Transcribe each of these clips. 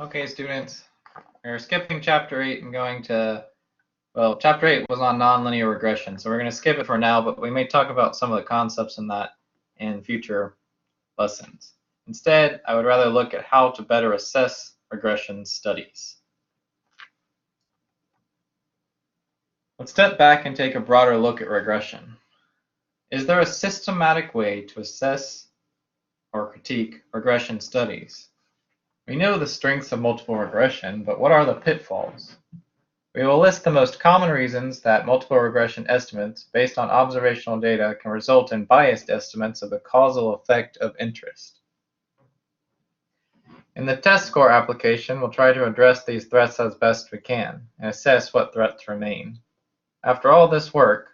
Okay, students, we're skipping chapter 8 and going to, well, chapter 8 was on nonlinear regression, so we're going to skip it for now, but we may talk about some of the concepts in that in future lessons. Instead, I would rather look at how to better assess regression studies. Let's step back and take a broader look at regression. Is there a systematic way to assess or critique regression studies? We know the strengths of multiple regression, but what are the pitfalls? We will list the most common reasons that multiple regression estimates based on observational data can result in biased estimates of the causal effect of interest. In the test score application, we'll try to address these threats as best we can and assess what threats remain. After all this work,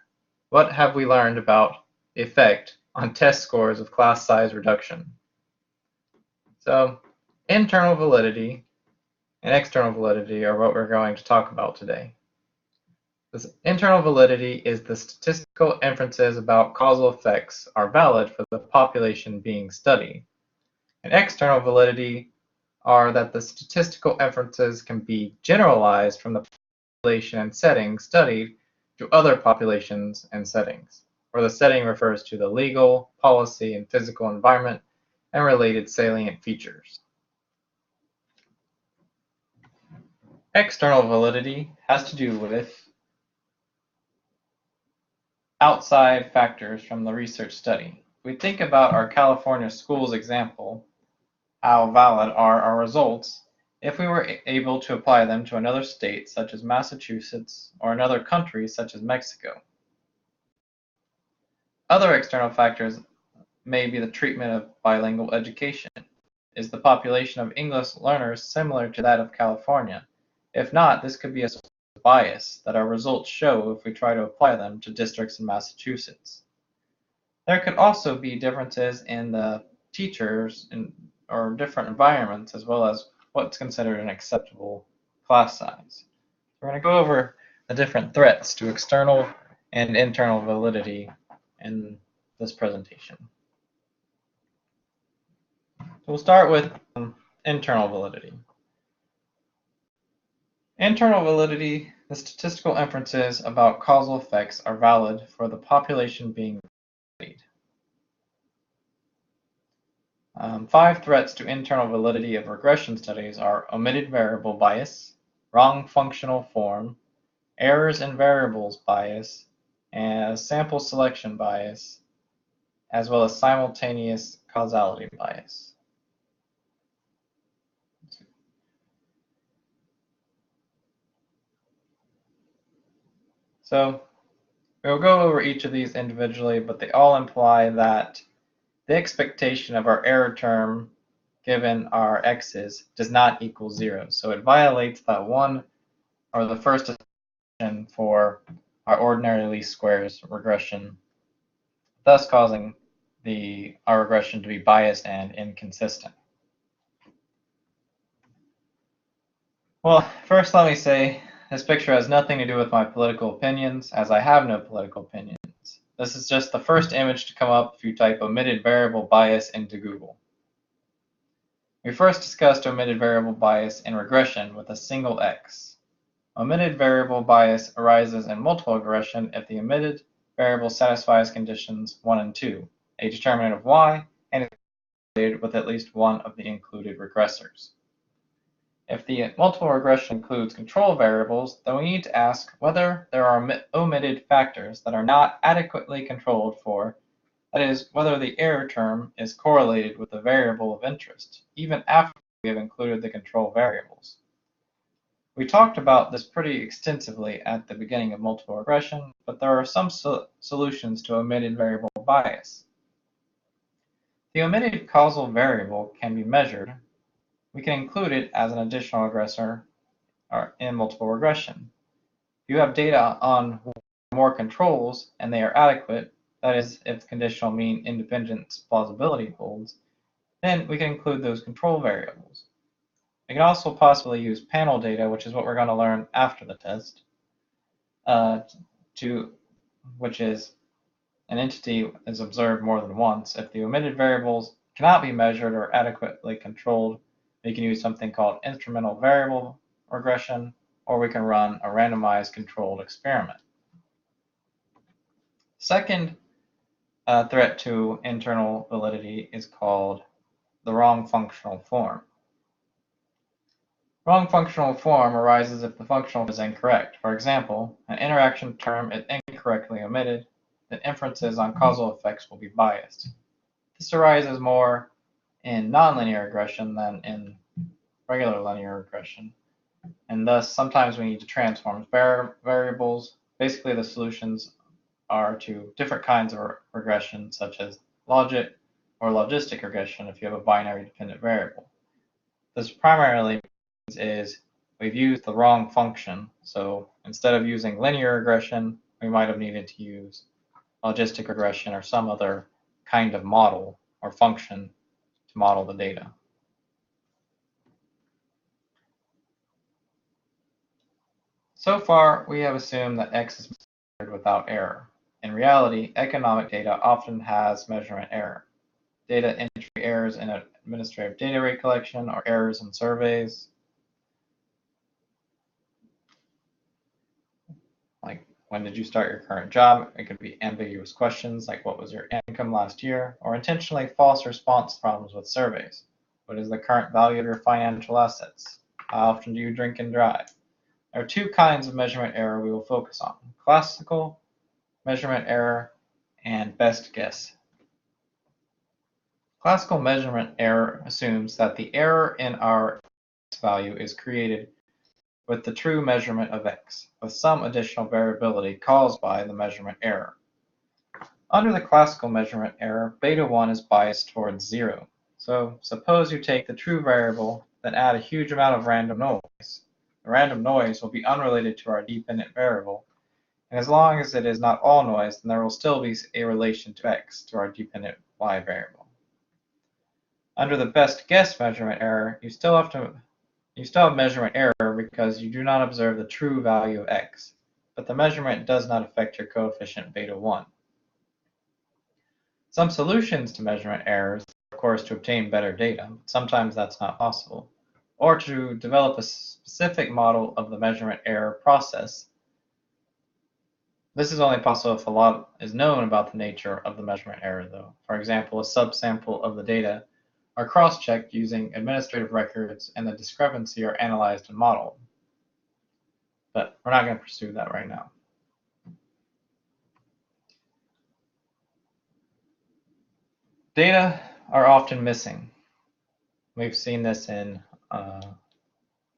what have we learned about the effect on test scores of class size reduction? So, internal validity and external validity are what we're going to talk about today. This internal validity is the statistical inferences about causal effects are valid for the population being studied. And external validity are that the statistical inferences can be generalized from the population and setting studied to other populations and settings, where the setting refers to the legal, policy, and physical environment and related salient features. External validity has to do with outside factors from the research study. We think about our California schools example, how valid are our results if we were able to apply them to another state such as Massachusetts or another country such as Mexico. Other external factors may be the treatment of bilingual education. Is the population of English learners similar to that of California? If not, this could be a source of bias that our results show if we try to apply them to districts in Massachusetts. There could also be differences in the teachers or different environments, as well as what's considered an acceptable class size. We're going to go over the different threats to external and internal validity in this presentation. So we'll start with internal validity. Internal validity, the statistical inferences about causal effects are valid for the population being studied. 5 threats to internal validity of regression studies are omitted variable bias, wrong functional form, errors in variables bias, and sample selection bias, as well as simultaneous causality bias. So we'll go over each of these individually, but they all imply that the expectation of our error term given our x's does not equal 0. So it violates that one or the first assumption for our ordinary least squares regression, thus causing our regression to be biased and inconsistent. Well, first let me say this picture has nothing to do with my political opinions, as I have no political opinions. This is just the first image to come up if you type omitted variable bias into Google. We first discussed omitted variable bias in regression with a single x. Omitted variable bias arises in multiple regression if the omitted variable satisfies conditions 1 and 2, a determinant of y, and is associated with at least one of the included regressors. If the multiple regression includes control variables, then we need to ask whether there are omitted factors that are not adequately controlled for, that is, whether the error term is correlated with the variable of interest, even after we have included the control variables. We talked about this pretty extensively at the beginning of multiple regression, but there are some solutions to omitted variable bias. The omitted causal variable can be measured. We can include it as an additional regressor in multiple regression. If you have data on more controls and they are adequate, that is, if conditional mean independence plausibility holds, then we can include those control variables. We can also possibly use panel data, which is what we're going to learn after the test, which is an entity is observed more than once. If the omitted variables cannot be measured or adequately controlled, We can use something called instrumental variable regression, or we can run a randomized controlled experiment. Second threat to internal validity is called the wrong functional form. Wrong functional form arises if the functional is incorrect. For example, an interaction term is incorrectly omitted, then inferences on causal effects will be biased. This arises more in nonlinear regression than in regular linear regression, and thus sometimes we need to transform variables. Basically, the solutions are to different kinds of regression, such as logic or logistic regression if you have a binary dependent variable. This primarily is we've used the wrong function. So instead of using linear regression, we might have needed to use logistic regression or some other kind of model or function to model the data. So far, we have assumed that X is measured without error. In reality, economic data often has measurement error. Data entry errors in administrative data recollection or errors in surveys. Like, when did you start your current job? It could be ambiguous questions like, what was your income last year? Or intentionally false response problems with surveys. What is the current value of your financial assets? How often do you drink and drive? There are two kinds of measurement error we will focus on: classical measurement error and best guess. Classical measurement error assumes that the error in our X value is created with the true measurement of X, with some additional variability caused by the measurement error. Under the classical measurement error, beta 1 is biased towards 0. So suppose you take the true variable, then add a huge amount of random noise. The random noise will be unrelated to our dependent variable, and as long as it is not all noise, then there will still be a relation to X, to our dependent Y variable. Under the best guess measurement error, you still have measurement error because you do not observe the true value of X, but the measurement does not affect your coefficient beta 1. Some solutions to measurement errors are, of course, to obtain better data, but sometimes that's not possible, or to develop a specific model of the measurement error process. This is only possible if a lot is known about the nature of the measurement error, though. For example, a subsample of the data are cross-checked using administrative records and the discrepancy are analyzed and modeled. But we're not going to pursue that right now. Data are often missing. We've seen this in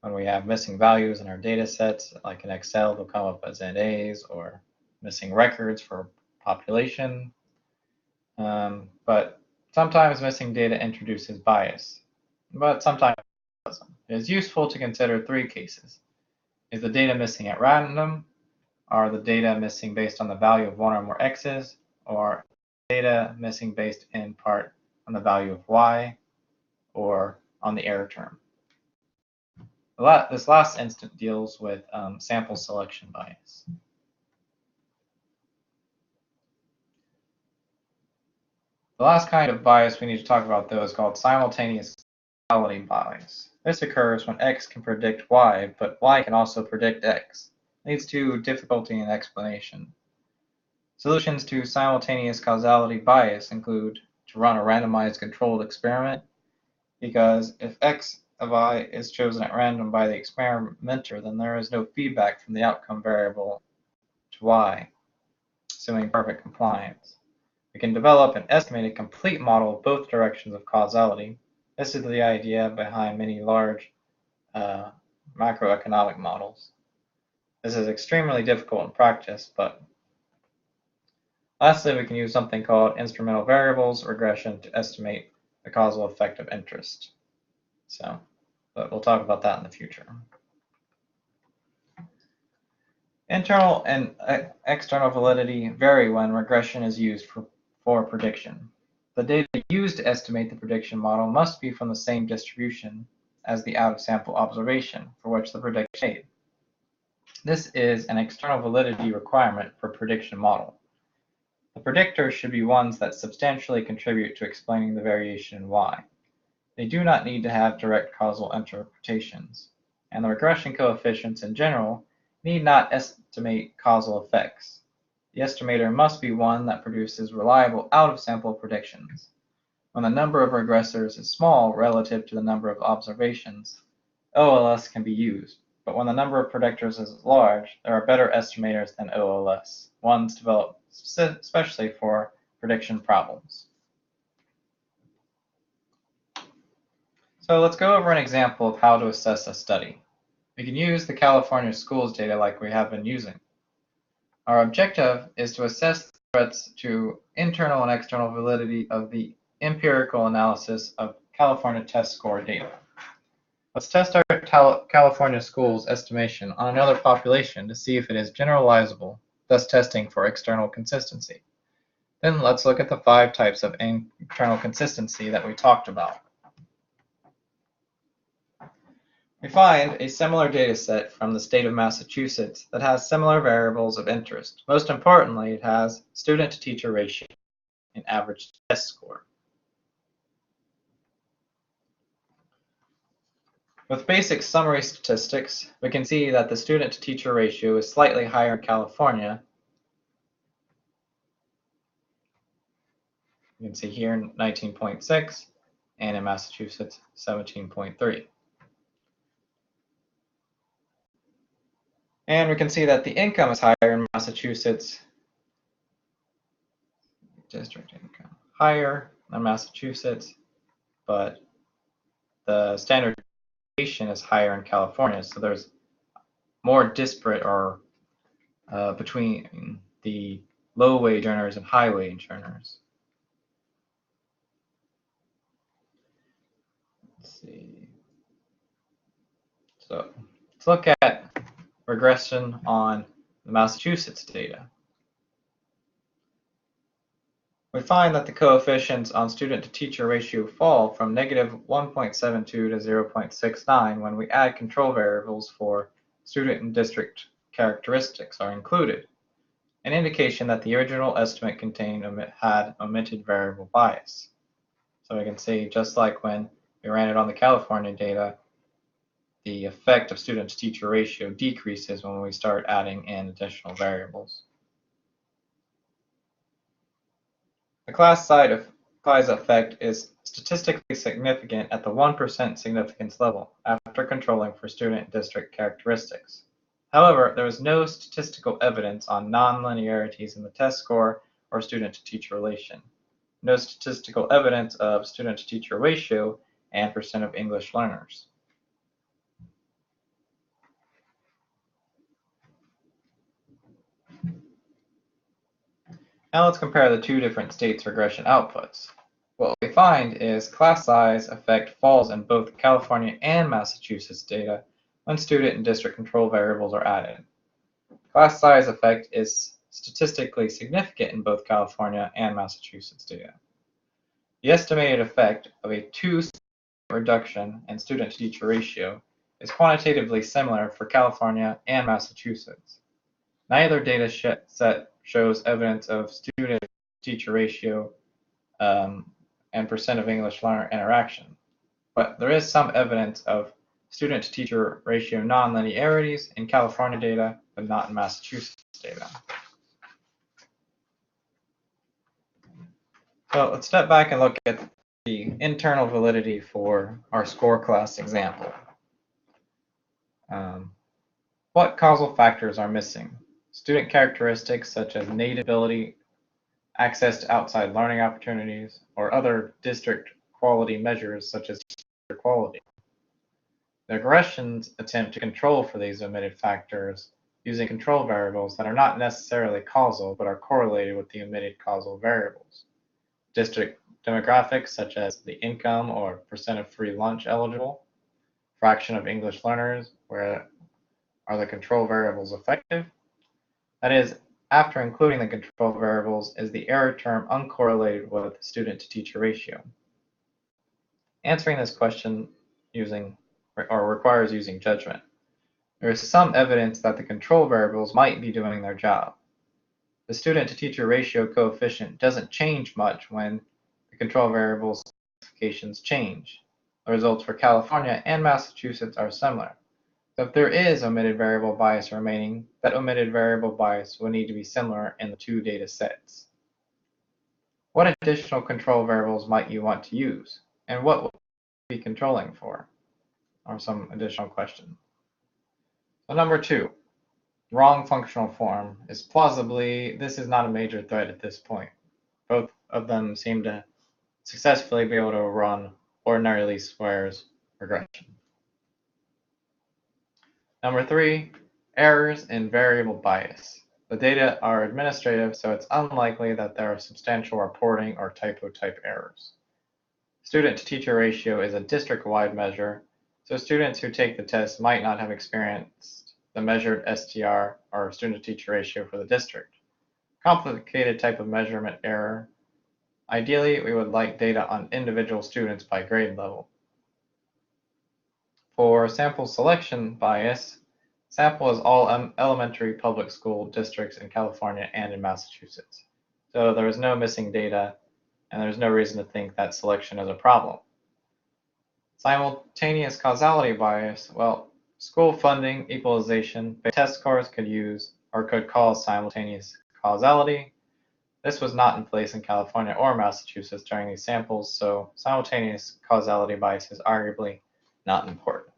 when we have missing values in our data sets, like in Excel, they'll come up as NAs, or missing records for population. But sometimes missing data introduces bias, but sometimes it doesn't. It is useful to consider three cases. Is the data missing at random? Are the data missing based on the value of one or more x's? Or data missing based in part on the value of y, or on the error term? This last instance deals with sample selection bias. The last kind of bias we need to talk about, though, is called simultaneous causality bias. This occurs when X can predict Y, but Y can also predict X. It leads to difficulty in explanation. Solutions to simultaneous causality bias include to run a randomized controlled experiment, because if X of I is chosen at random by the experimenter, then there is no feedback from the outcome variable to Y, assuming perfect compliance. We can develop and estimate a complete model of both directions of causality. This is the idea behind many large macroeconomic models. This is extremely difficult in practice, but lastly, we can use something called instrumental variables regression to estimate the causal effect of interest. But we'll talk about that in the future. Internal and external validity vary when regression is used for prediction. The data used to estimate the prediction model must be from the same distribution as the out-of-sample observation for which the prediction is made. This is an external validity requirement for a prediction model. The predictors should be ones that substantially contribute to explaining the variation in Y. They do not need to have direct causal interpretations, and the regression coefficients in general need not estimate causal effects. The estimator must be one that produces reliable out-of-sample predictions. When the number of regressors is small relative to the number of observations, OLS can be used, but when the number of predictors is large, there are better estimators than OLS, ones developed especially for prediction problems. So let's go over an example of how to assess a study. We can use the California schools data like we have been using. Our objective is to assess threats to internal and external validity of the empirical analysis of California test score data. Let's test our California schools estimation on another population to see if it is generalizable, thus testing for external consistency. Then let's look at the 5 types of internal consistency that we talked about. We find a similar data set from the state of Massachusetts that has similar variables of interest. Most importantly, it has student-to-teacher ratio and average test score. With basic summary statistics, we can see that the student-to-teacher ratio is slightly higher in California. You can see here 19.6, and in Massachusetts 17.3. And we can see that the income is higher in Massachusetts. District income higher than Massachusetts, but the standard deviation is higher in California, so there's more disparate or between the low wage earners and high wage earners. Let's see. So let's look at regression on the Massachusetts data. We find that the coefficients on student-to-teacher ratio fall from negative 1.72 to 0.69 when we add control variables for student and district characteristics are included, an indication that the original estimate had omitted variable bias. So we can see, just like when we ran it on the California data, the effect of student-to-teacher ratio decreases when we start adding in additional variables. The class size effect is statistically significant at the 1% significance level after controlling for student district characteristics. However, there is no statistical evidence on nonlinearities in the test score or student-to-teacher relation. No statistical evidence of student-to-teacher ratio and percent of English learners. Now let's compare the 2 different states' regression outputs. What we find is class size effect falls in both California and Massachusetts data when student and district control variables are added. Class size effect is statistically significant in both California and Massachusetts data. The estimated effect of a 2 reduction in student-to-teacher ratio is quantitatively similar for California and Massachusetts. Neither data set shows evidence of student-teacher ratio and percent of English learner interaction, but there is some evidence of student-to-teacher ratio nonlinearities in California data, but not in Massachusetts data. So let's step back and look at the internal validity for our score class example. What causal factors are missing? Student characteristics such as native ability, access to outside learning opportunities, or other district quality measures such as teacher quality. The regressions attempt to control for these omitted factors using control variables that are not necessarily causal but are correlated with the omitted causal variables. District demographics such as the income or percent of free lunch eligible, fraction of English learners, where are the control variables effective? That is, after including the control variables, is the error term uncorrelated with student-to-teacher ratio? Answering this question requires using judgment. There is some evidence that the control variables might be doing their job. The student-to-teacher ratio coefficient doesn't change much when the control variables classifications change. The results for California and Massachusetts are similar. So if there is omitted variable bias remaining, that omitted variable bias will need to be similar in the two data sets. What additional control variables might you want to use, and what will you be controlling for? Or some additional questions. So number 2, wrong functional form is plausibly, this is not a major threat at this point. Both of them seem to successfully be able to run ordinary least squares regression. Number 3, errors in variable bias. The data are administrative, so it's unlikely that there are substantial reporting or typo type errors. Student-to-teacher ratio is a district-wide measure, so students who take the test might not have experienced the measured STR or student-to-teacher ratio for the district. Complicated type of measurement error. Ideally, we would like data on individual students by grade level. For sample selection bias, sample is all elementary public school districts in California and in Massachusetts. So there is no missing data, and there's no reason to think that selection is a problem. Simultaneous causality bias, well, school funding equalization test scores could use or could cause simultaneous causality. This was not in place in California or Massachusetts during these samples, so simultaneous causality bias is arguably not important.